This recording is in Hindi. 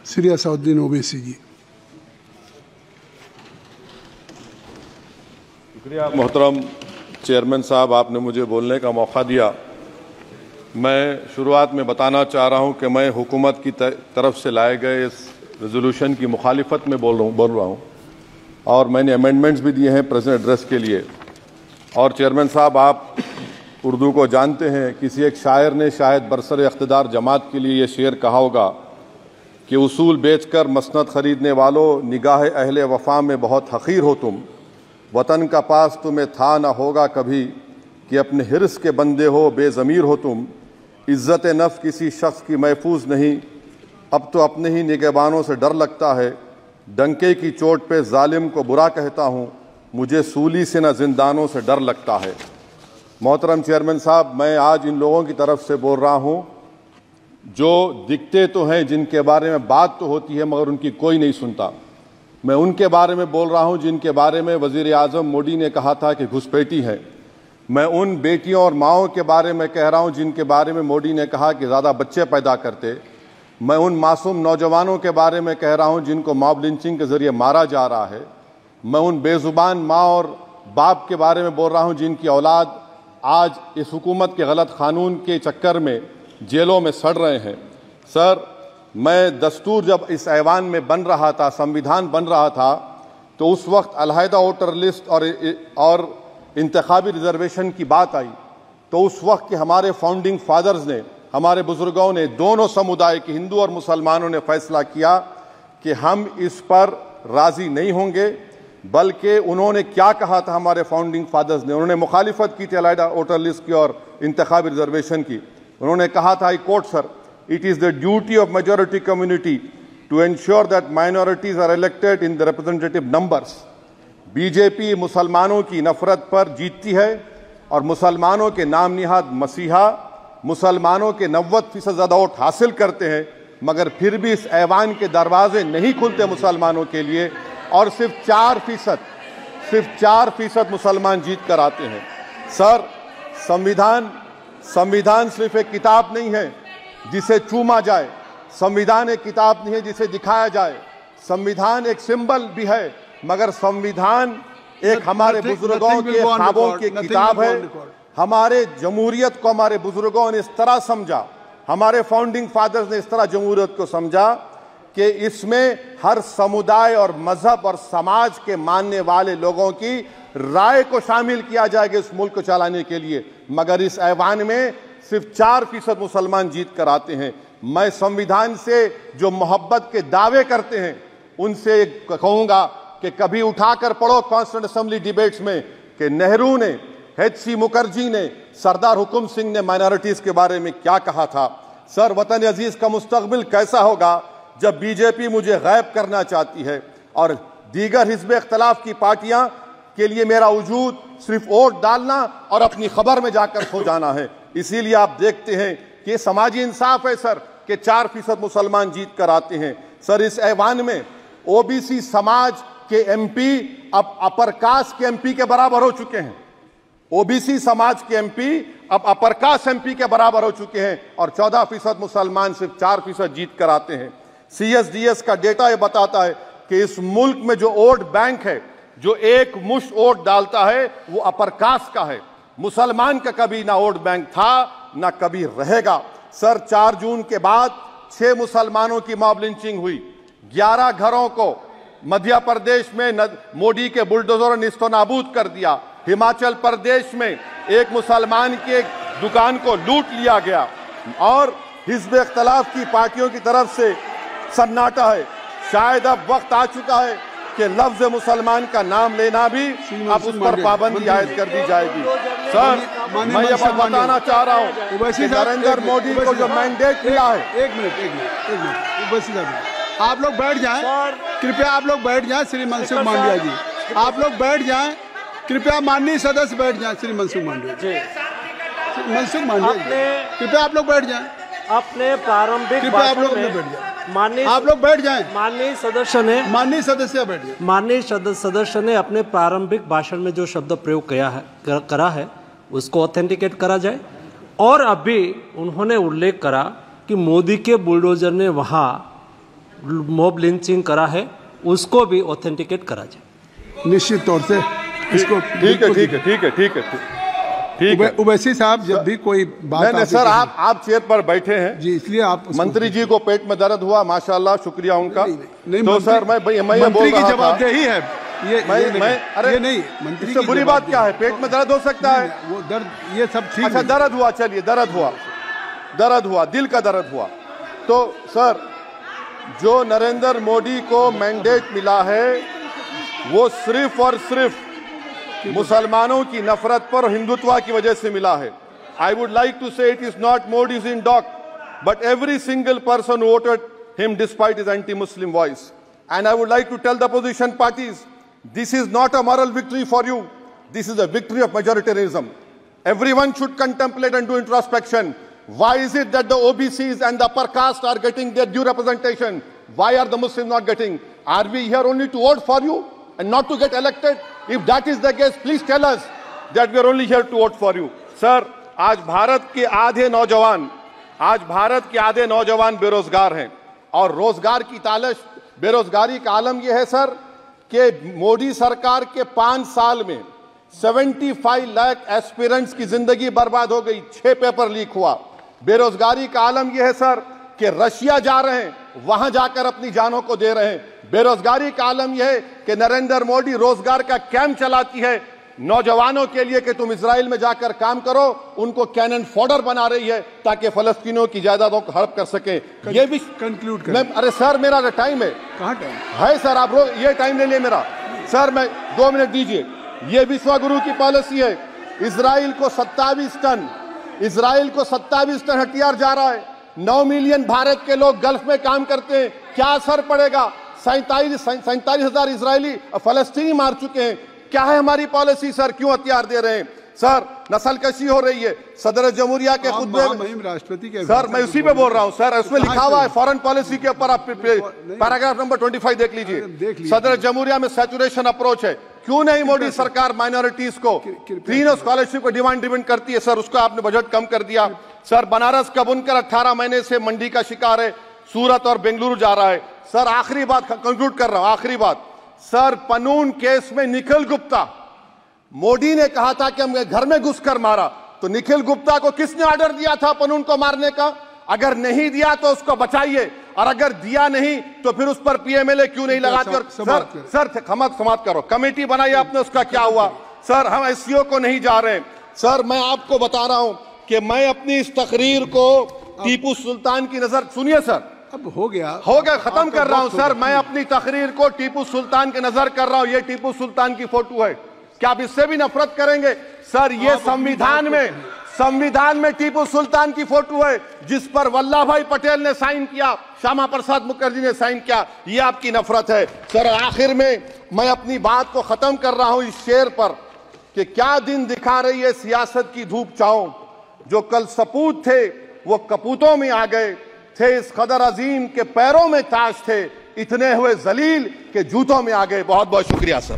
श्री असदुद्दीन ओवैसी जी। शुक्रिया मोहतरम चेयरमैन साहब, आपने मुझे बोलने का मौका दिया। मैं शुरुआत में बताना चाह रहा हूं कि मैं हुकूमत की तरफ से लाए गए इस रेजोल्यूशन की मुखालिफत में बोल रहा हूं और मैंने अमेंडमेंट्स भी दिए हैं प्रेजेंट एड्रेस के लिए। और चेयरमैन साहब, आप उर्दू को जानते हैं। किसी एक शायर ने शायद बरसर इख्तिदार जमात के लिए ये शेर कहा होगा कि उसूल बेचकर मसनद खरीदने वालों, निगाह अहले वफा में बहुत हक़ीर हो तुम। वतन का पास तुम्हें था न होगा कभी कि अपने हिर्स के बंदे हो, बेज़मीर हो तुम। इज़्ज़त नफ्स किसी शख्स की महफूज नहीं, अब तो अपने ही निगहबानों से डर लगता है। डंके की चोट पे जालिम को बुरा कहता हूँ, मुझे सूली से न जिंदानों से डर लगता है। मोहतरम चेयरमैन साहब, मैं आज इन लोगों की तरफ से बोल रहा हूँ जो दिखते तो हैं, जिनके बारे में बात तो होती है मगर उनकी कोई नहीं सुनता। मैं उनके बारे में बोल रहा हूँ जिनके बारे में वज़ीर आज़म मोदी ने कहा था कि घुसपैठी है। मैं उन बेटियों और माओं के बारे में कह रहा हूँ जिनके बारे में मोदी ने कहा कि ज़्यादा बच्चे पैदा करते। मैं उन मासूम नौजवानों के बारे में कह रहा हूँ जिनको मॉब लिंचिंग के ज़रिए मारा जा रहा है। मैं उन बेज़ुबान माँ और बाप के बारे में बोल रहा हूँ जिनकी औलाद आज इस हुकूमत के गलत कानून के चक्कर में जेलों में सड़ रहे हैं। सर, मैं दस्तूर जब इस ऐवान में बन रहा था, संविधान बन रहा था, तो उस वक्त अलहदा वोटर लिस्ट और इंतखाबी रिजर्वेशन की बात आई तो उस वक्त के हमारे फाउंडिंग फादर्स ने, हमारे बुजुर्गों ने, दोनों समुदाय के हिंदू और मुसलमानों ने फैसला किया कि हम इस पर राजी नहीं होंगे। बल्कि उन्होंने क्या कहा था हमारे फाउंडिंग फादर्स ने, उन्होंने मुखालिफत की थी अलहदा वोटर लिस्ट की और इंतखाबी रिजर्वेशन की। उन्होंने कहा था, I quote sir, it is the duty of majority community to ensure that minorities are elected in the representative numbers. BJP मुसलमानों की नफरत पर जीतती है और मुसलमानों के नाम निहाद मसीहा मुसलमानों के 90% ज़्यादा वोट हासिल करते हैं, मगर फिर भी इस ऐवान के दरवाजे नहीं खुलते मुसलमानों के लिए और सिर्फ 4% मुसलमान जीत कर आते हैं। सर, संविधान सिर्फ एक किताब नहीं है जिसे चूमा जाए, संविधान एक किताब नहीं है जिसे दिखाया जाए, संविधान एक सिंबल भी है, मगर संविधान एक हमारे बुजुर्गों के ख्वाबों की किताब है। हमारे जमहूरियत को हमारे बुजुर्गों ने इस तरह समझा, हमारे फाउंडिंग फादर्स ने इस तरह जमहूरियत को समझा कि इसमें हर समुदाय और मजहब और समाज के मानने वाले लोगों की राय को शामिल किया जाएगा इस मुल्क को चलाने के लिए। मगर इस ऐवान में सिर्फ 4% मुसलमान जीत कर आते हैं। मैं संविधान से जो मोहब्बत के दावे करते हैं उनसे कहूंगा कि कभी उठाकर पढ़ो कॉन्स्टिट्यूएंट असेंबली डिबेट्स में कि नेहरू ने, HC मुखर्जी ने, सरदार हुकुम सिंह ने माइनॉरिटीज के बारे में क्या कहा था। सर, वतन अजीज का मुस्तकबिल कैसा होगा जब बीजेपी मुझे गायब करना चाहती है और दीगर हिज़्ब इख्तिलाफ की पार्टियां के लिए मेरा वजूद सिर्फ वोट डालना और अपनी खबर में जाकर सो जाना है। इसीलिए आप देखते हैं कि समाजी इंसाफ है सर कि 4% मुसलमान जीत कर आते हैं। सर, इस ऐवान में OBC समाज के MP अब अपर कास्ट के MP के बराबर हो चुके हैं। OBC समाज के MP अब अपर कास्ट MP के बराबर हो चुके हैं और 14% मुसलमान सिर्फ 4% जीत कर आते हैं। CSDS का डेटा यह बताता है कि इस मुल्क में जो वोट बैंक है, जो एक मुश्त वोट डालता है, वो अपर कास्ट का है। मुसलमान का कभी ना वोट बैंक था ना कभी रहेगा। सर, 4 जून के बाद 6 मुसलमानों की मॉब लिंचिंग हुई। 11 घरों को मध्य प्रदेश में मोदी के बुलडोजर ने निस्तो नाबूद कर दिया। हिमाचल प्रदेश में एक मुसलमान की एक दुकान को लूट लिया गया और हिज़्ब इख्तिलाफ की पार्टियों की तरफ से सन्नाटा है। शायद अब वक्त आ चुका है कि लफ्ज मुसलमान का नाम लेना भी अब उस पर पाबंदी आयद कर दी जाएगी। सर, मैं ये बात बताना चाह रहा हूँ कि नरेंद्र मोदी को जो मैंडेट मिला है। एक मिनट, आप लोग बैठ जाएं, कृपया आप लोग बैठ जाएं। श्री मनसुख मांडविया जी, आप लोग बैठ जाएं, कृपया माननीय सदस्य बैठ जाएं। श्री मनसुख मांडविया जी, कृपया आप लोग बैठ जाएं। अपने प्रारंभिक भाषण में आप लोग बैठ जाएं। माननीय सदस्य ने अपने प्रारंभिक भाषण में जो शब्द प्रयोग करा है उसको ऑथेंटिकेट करा जाए। और अभी उन्होंने उल्लेख करा कि मोदी के बुलडोजर ने वहां मॉब लिंचिंग करा है उसको भी ऑथेंटिकेट करा जाए। निश्चित तौर से इसको ठीक है। उवैसी साहब जब भी कोई बात नहीं सर, आप चेयर पर बैठे हैं जी, इसलिए आप मंत्री जी को पेट में दर्द हुआ, माशाल्लाह, शुक्रिया उनका। नहीं, तो सर मैं मंत्री की जवाबदेही है अरे नहीं, मंत्री से बुरी बात क्या है? पेट में दर्द हो सकता है, वो दर्द ये सब ठीक। अच्छा दर्द हुआ, चलिए दर्द हुआ, दिल का दर्द हुआ। तो सर, जो नरेंद्र मोदी को मैंडेट मिला है वो सिर्फ और सिर्फ मुसलमानों की नफरत पर हिंदुत्व की वजह से मिला है। I would like to say it is not Modi's in doc but every single person voted him despite his anti Muslim voice. And I would like to tell the opposition parties, this is not a moral victory for you, this is a victory of majoritarianism. Everyone should contemplate and do introspection. Why is it that the OBCs and the upper caste are getting their due representation? Why are the Muslims not getting? Are we here only to vote for you and not to get elected? If that is the case, please tell us that we are only here to vote for you. Sir, आज भारत के आधे नौजवान बेरोजगार हैं और रोजगार की तालाश, बेरोजगारी का आलम यह है सर कि मोदी सरकार के 5 साल में 75 लाख एस्पिरेंट्स की जिंदगी बर्बाद हो गई, 6 पेपर लीक हुआ। बेरोजगारी का आलम यह है सर कि रशिया जा रहे हैं, वहां जाकर अपनी जानों को दे रहे हैं। बेरोजगारी का आलम यह है कि नरेंद्र मोदी रोजगार का कैंप चलाती है नौजवानों के लिए कि तुम इजराइल में जाकर काम करो, उनको कैनन फॉडर बना रही है ताकि फलस्तीनियों की जायदादों को हड़प कर सके। ये भी कंक्लूड कर। अरे सर मेरा टाइम है, कहाँ टाइम है सर? आप ये टाइम ले लिए मेरा सर, मैं 2 मिनट दीजिए। ये विश्वगुरु की पॉलिसी है, इजराइल को 27 टन हथियार जा रहा है। 9 मिलियन भारत के लोग गल्फ में काम करते हैं, क्या असर पड़ेगा? 47,000 इजरायली फलस्तीनी मार चुके हैं। क्या है हमारी पॉलिसी सर? क्यों हथियार दे रहे हैं सर? नस्लकशी हो रही है। सदर जमहूरिया के खुतबे में राष्ट्रपति के सर, मैं उसी पे बोल रहा हूं सर, उसमें लिखा हुआ है फॉरेन पॉलिसी के ऊपर, आप पैराग्राफ नंबर 25 देख लीजिए। सदर जमहूरिया में सैचुरेशन अप्रोच है। क्यों नहीं मोदी सरकार माइनॉरिटीज को फ्री स्कॉलरशिप को डिमांड करती है सर? उसको आपने बजट कम कर दिया सर। बनारस का बुनकर 18 महीने से मंडी का शिकार है, सूरत और बेंगलुरु जा रहा है सर। आखिरी बात कंक्लूड कर रहा हूं, आखिरी बात सर, पनून केस में निखिल गुप्ता, मोदी ने कहा था कि हम घर में घुसकर मारा, तो निखिल गुप्ता को किसने ऑर्डर दिया था पनून को मारने का? अगर नहीं दिया तो उसको बचाइए, और अगर दिया नहीं तो फिर उस पर पीएमएलए क्यों नहीं लगाते? और सर समाप्त करो। कमेटी बनाई आपने, उसका क्या हुआ सर? हम एससीओ को नहीं जा रहे सर। मैं आपको बता रहा हूं कि मैं अपनी इस तकरीर को टीपू सुल्तान की नजर, सुनिए सर, अब हो गया खत्म कर रहा हूं सर। मैं अपनी तकरीर को टीपू सुल्तान के नजर कर रहा हूं। ये टीपू सुल्तान की फोटो है, क्या आप इससे भी नफरत करेंगे सर? ये संविधान में टीपू सुल्तान की फोटो है जिस पर वल्लभ भाई पटेल ने साइन किया, श्यामा प्रसाद मुखर्जी ने साइन किया। ये आपकी नफरत है सर। आखिर में मैं अपनी बात को खत्म कर रहा हूं इस शेर पर कि क्या दिन दिखा रही है सियासत की धूप छांव। जो कल सपूत थे वो कपूतों में आ गए, थे इस कदर अजीम के पैरों में ताज थे, इतने हुए जलील के जूतों में आ गए। बहुत बहुत शुक्रिया सर।